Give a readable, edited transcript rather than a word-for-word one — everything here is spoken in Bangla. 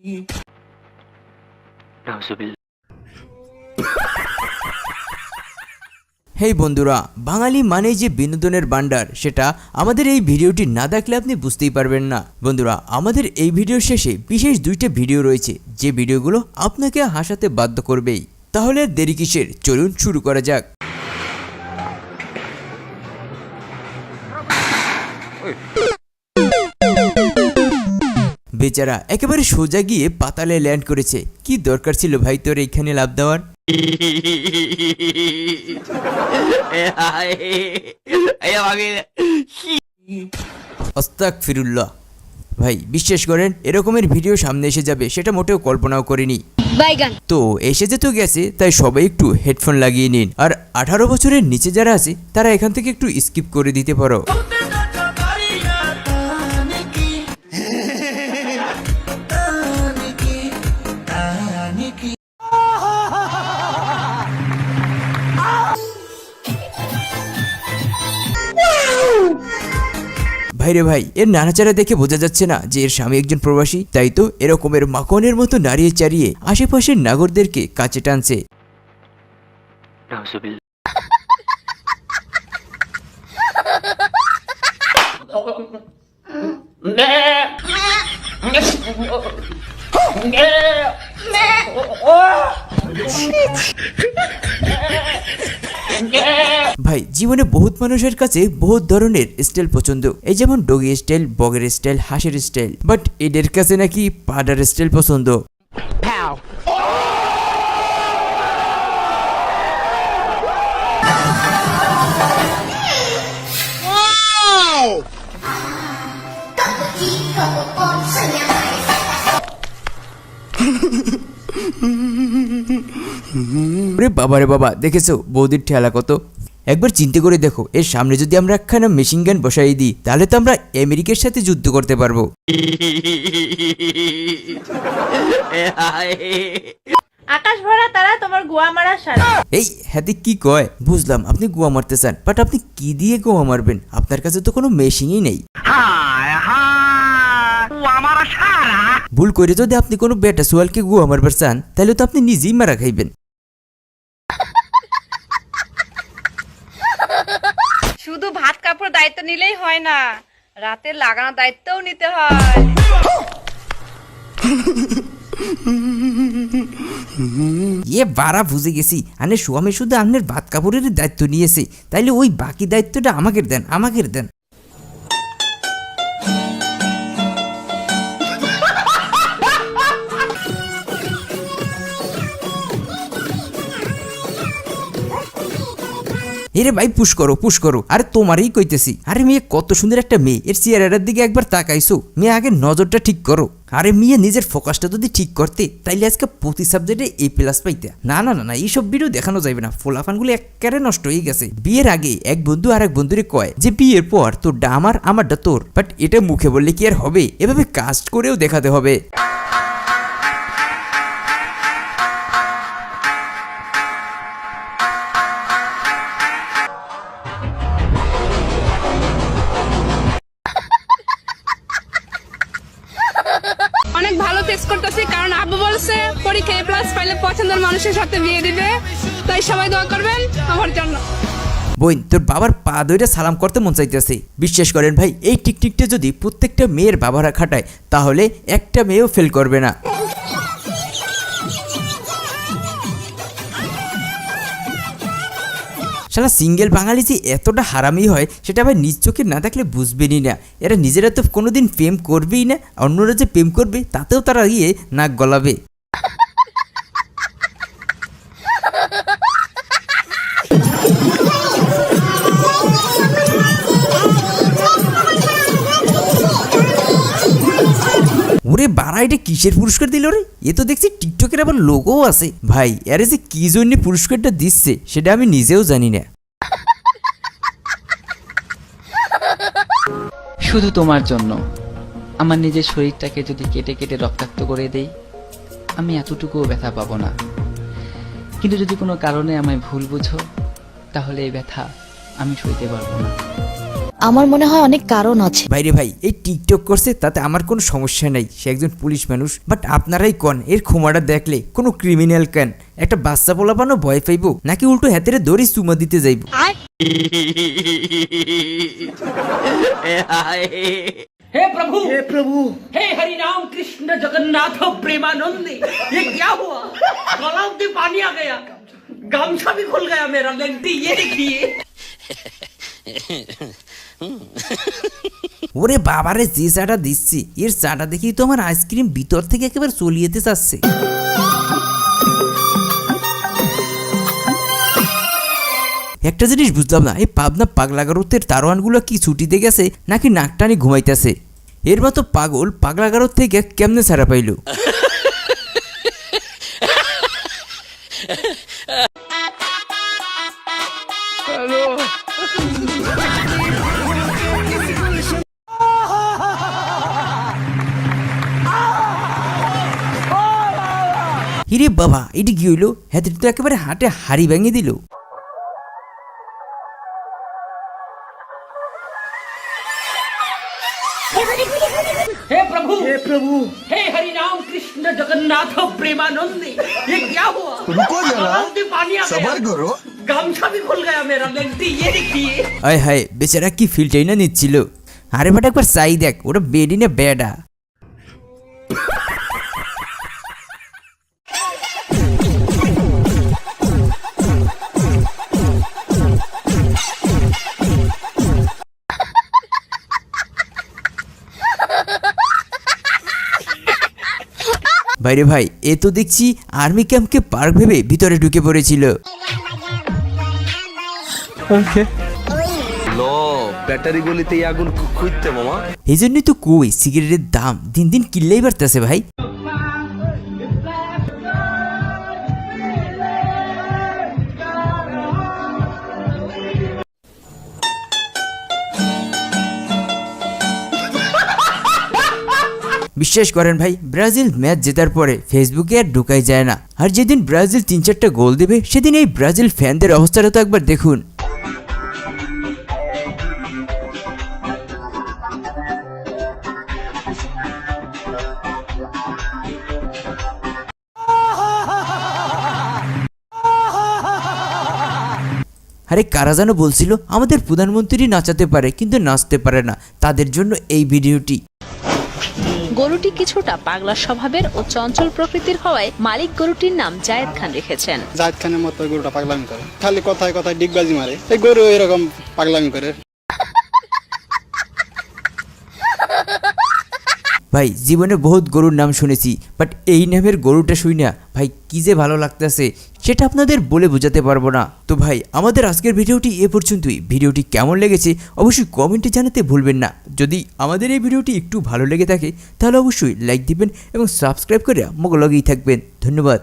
হেই বন্ধুরা, বাঙালি মানে যে বিনোদনের ভান্ডার সেটা আমাদের এই ভিডিওটি না দেখলে আপনি বুঝতেই পারবেন না। বন্ধুরা, আমাদের এই ভিডিওর শেষে বিশেষ দুইটা ভিডিও রয়েছে যে ভিডিওগুলো আপনাকে হাসাতে বাধ্য করবেই। তাহলে দেরি কিসের, চলুন শুরু করা যাক। বেচারা একেবারে সোজা গিয়ে পাতালে ল্যান্ড করেছে। কি দরকার ছিল ভাই তোর এইখানে লাভ দেওয়ার? আস্তাগফিরুল্লাহ। ভাই বিশ্বাস করেন, এরকমের ভিডিও সামনে এসে যাবে সেটা মোটেও কল্পনাও করিনি। তো এসে যেতে গেছে, তাই সবাই একটু হেডফোন লাগিয়ে নিন। আর 18 বছরের নিচে যারা আছে তারা এখান থেকে একটু স্কিপ করে দিতে পারো। ভাইরে ভাই, এর নাড়াচাড়া দেখে বোঝা যাচ্ছে না যে এর স্বামী একজন প্রবাসী। তাই তো এরকমের মাখনের মতো নাড়িয়ে চাড়িয়ে আশেপাশের নাগরদেরকে কাছে টানছে। ভাই জীবনে বহুত মানুষের কাছে বহুত ধরনের স্টাইল পছন্দ, এই যেমন ডগি স্টাইল, বগের স্টাইল, হাঁসের স্টাইল। বাট এদের কাছে নাকি পাডার স্টাইল পছন্দ। বাবারে বাবা, দেখেছো বৌদির ঠেলা কত? একবার চিন্তা করে দেখো, এর সামনে যদি আমরা একখানা মেশিন গান বসাই দিই তাহলে তো আমরা আমেরিকার সাথে যুদ্ধ করতে পারবো। আকাশ ভরা তারা তোমার গোয়া মারা সারা। এই হাতে কি কয় বুঝলাম, আপনি গোয়া মারতে চান, বাট আপনি কি দিয়ে গোয়া মারবেন? আপনার কাছে তো কোনো মেশিনই নেই। ভুল করে যদি আপনি কোনো বেটা সোয়ালকে গোয়া মারবার চান তাহলে তো আপনি নিজেই মারা খাইবেন। শুধু ভাত কাপড় দায়িত্ব নিলেই হয় না, রাতে লাগানোর দায়িত্বও নিতে হয়। বারা বুঝে গেছি, আনে স্বামী শুধু আপনার ভাত কাপড়ের দায়িত্ব নিয়েছে, তাইলে ওই বাকি দায়িত্বটা আমাকে দেন, আমাকে দেন। এরে ভাই পুশ করো, পুশ করো। আরে তোমারই কইতেছি। আরে মেয়ে কত সুন্দর একটা মেয়ে, এর চেহারাটার দিকে একবার তাকাইছো? মেয়ে আগে নজরটা ঠিক করো। আরে মেয়ে নিজের ফোকাসটা যদি ঠিক করতে তাইলে আজকে প্রতি সাবজেক্টে A+ পাইতে। না না না না, এইসব ভিডিও দেখানো যাবে না, ফোলাফানগুলো একেবারে নষ্ট হয়ে গেছে। বিয়ের আগে এক বন্ধু আর এক বন্ধুরে কয় যে বিয়ের পর তোরটা আমার, আমারটা তোর। বাট এটা মুখে বললে কি আর হবে? এভাবে কাস্ট করেও দেখাতে হবে। অনেক ভালো টেস্ট করতেছি, কারণ আব্বু বলছে পরীক্ষায় A+ পাইলে পছন্দের মানুষের সাথে বিয়ে দিবে। তাই সবাই দোয়া করবেন আমার জন্য। বোন, তোর বাবার পা ধরে সালাম করতে মন চাইতেছে। বিশ্বাস করেন ভাই, এই টিকটিকটা যদি প্রত্যেকটা মেয়ের বাবারা খাটায় তাহলে একটা মেয়েও ফেল করবে না। শালা সিঙ্গেল বাঙালি যে এতটা হারামি হয় সেটা আবার নিজ চোখে না দেখলে বুঝবেনই না। এরা নিজেরা তো কোনোদিন প্রেম করবেই না, অন্যরা যে প্রেম করবে তাতেও তারা গিয়ে নাক গলাবে। ওরে বাড়া, এটা কিসের পুরস্কার দিল রে? এ তো দেখছি টিকটকের আবার লোগোও আছে। ভাই আরে যে কি জন্য পুরস্কারটা দিচ্ছে সেটা আমি নিজেও জানি না। শুধু তোমার জন্য আমার নিজের শরীরটাকে যদি কেটে কেটে রক্তাক্ত করে দেই, আমি এতটুকুও ব্যথা পাবো না। কিন্তু যদি কোনো কারণে আমায় ভুল বুঝো তাহলে এই ব্যথা আমি সইতে পারবো না। আমার মনে হয় অনেক কারণ আছে। ভাইরে ভাই, এই টিকটক করছে তাতে আমার কোনো সমস্যা নাই, সে একজন পুলিশ মানুষ। বাট আপনারাই কন এর ক্ষমাটা দেখলে কোনো ক্রিমিনাল কেন একটা বাচ্চা পোলাপানো ভয় পাইব, নাকি উল্টো হাতেরে দড়ি চুমা দিতে যাইব? हे प्रभु हे हरि राम कृष्ण जगन्नाथ प्रेमानंदी, ये क्या हुआ? गला में पानी आ गया, गमछा भी खुल गया मेरा। लेंटी ये देखिए। ওরে বাবারে, যে চাটা দিচ্ছি এর চাটা দেখেই তো আমার আইসক্রিম ভিতর থেকে একেবারে চলিয়েতে চাচ্ছে। একটা জিনিস বুঝলাম না, এই পাবনা পাগলাগারতের দারোয়ানগুলো কি ছুটিতে গেছে নাকি নাকটানি ঘুমাইতেছে? এর মতো পাগল পাগলাগারত থেকে কেমনে ছাড়া পাইল? হিরে বাবা, এটি কি হইলো? হ্যাঁ তো একেবারে হাটে হাড়ি ভেঙে দিল। हे प्रभु हे हरि राम कृष्ण जगन्नाथ प्रेमानंदी, ये क्या हुआ? रुको जरा, गला में पानी आ सबर गया, करो। गमछा भी खुल गया मेरा। लेंटी ये देखिए। আয় হায়, বেচারা কি ফিল্টাই না নিচ্ছিল। আরে বাট একবার চাই দেখ, ওটা বেডি না বেডা? বাইরে ভাই, এ তো দেখছি আর্মি ক্যাম্পকে পার্ক ভেবে ভিতরে ঢুকে পড়েছিল। লো ব্যাটারি গলিতে আগুন খুঁজতে মামা। এই জন্যই তো কই সিগারেটের দাম দিন দিন কিনলেই বাড়তেছে ভাই। বিশ্বাস করেন ভাই, ব্রাজিল ম্যাচ জেতার পরে ফেসবুকে আর ঢুকাই যায় না। আর যেদিন ব্রাজিল 3-4টা গোল দেবে সেদিন এই ব্রাজিল ফ্যানদের অবস্থাটা তো একবার দেখুন। আরে কারা যেন বলছিল আমাদের প্রধানমন্ত্রী নাচাতে পারে কিন্তু নাচতে পারে না, তাদের জন্য এই ভিডিওটি। গরুটি কিছুটা পাগলা স্বভাবের ও চঞ্চল প্রকৃতির হওয়ায় মালিক গরুটির নাম জায়েদ খান রেখেছেন। জায়েদ খানের মতো গরুটা পাগলামি করে, খালি কথায় কথায় ডিগবাজি মারে। এই গরু এরকম পাগলামি করে। ভাই জীবনে বহুত গরুর নাম শুনেছি, বাট এই নামের গরুটা শুই না ভাই কি যে ভালো লাগতেছে সেটা আপনাদের বলে বোঝাতে পারবো না। তো ভাই আমাদের আজকের ভিডিওটি এ পর্যন্তই। ভিডিওটি কেমন লেগেছে অবশ্যই কমেন্টে জানাতে ভুলবেন না। যদি আমাদের এই ভিডিওটি একটু ভালো লেগে থাকে তাহলে অবশ্যই লাইক দিবেন এবং সাবস্ক্রাইব করে আমাকে লগেই থাকবেন। ধন্যবাদ।